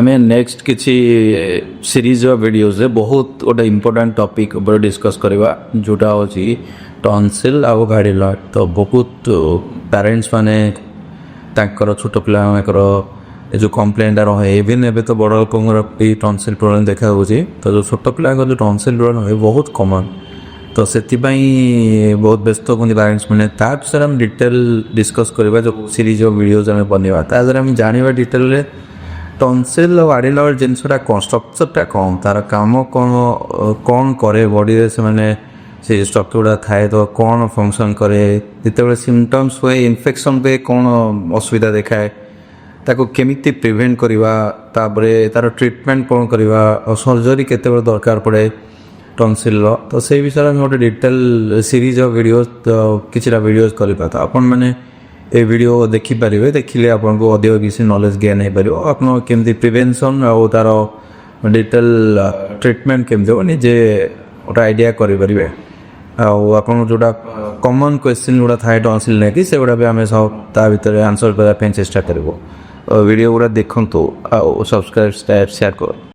आमे नेक्स्ट किसी series videos बहुत गोटे इम्पोर्टाट टॉपिक ऊपर डिस्कस करवा जोटा होची टॉन्सिल आ गाड़ी लॉट। तो बहुत पेरेंट्स माने तांकर छोट पिला जो कम्प्लेन रहे इवन एवं तो बड़ लोक टॉन्सिल प्रॉब्लम देखा होची। तो जो छोट पिला जो टॉन्सिल प्रॉब्लम है बहुत कॉमन। तो से बहुत व्यस्त होती पेरेंट्स मैंने विषय हम डिटेल डिस्कस करवा जो सीरीज वीडियोज आम बनवा तार जाना डिटेल टॉन्सिल और आडिलर जिनसा कौन स्ट्रक्चरटा कौन तार काम कौन कौन करे बॉडी से मैंने से स्ट्रक्चर गुड़ा थाए तो कौन फंक्शन करे जिते सिम्पटम्स हुए इन्फेक्शन हुए कौन असुविधा देखाए ताको केमिति प्रिवेंट करवा तार ट्रिटमेंट कौन करवा और सर्जरी केते दरकार पड़े टॉन्सिल। तो से विषय में गोटे डिटेल सीरीज ऑफ वीडियोस किसी वीडियोस करवा तो आपण मैंने ये वीडियो देखिपारे देखिले आपको अधिक किसी नॉलेज गेन हो पार आप केमती प्रिवेंशन और तार डिटेल ट्रिटमेंट केमती हो निजे गोटे आइडिया करेंगे। आप जोटा कॉमन क्वेश्चन गुड़ा थाए टॉन्सिल नहीं से गुड़ा भी आम सब ता भर आंसर करने चेष्टा करूँ। वीडियो गुड़ा देखु सब्सक्राइब शेयर कर।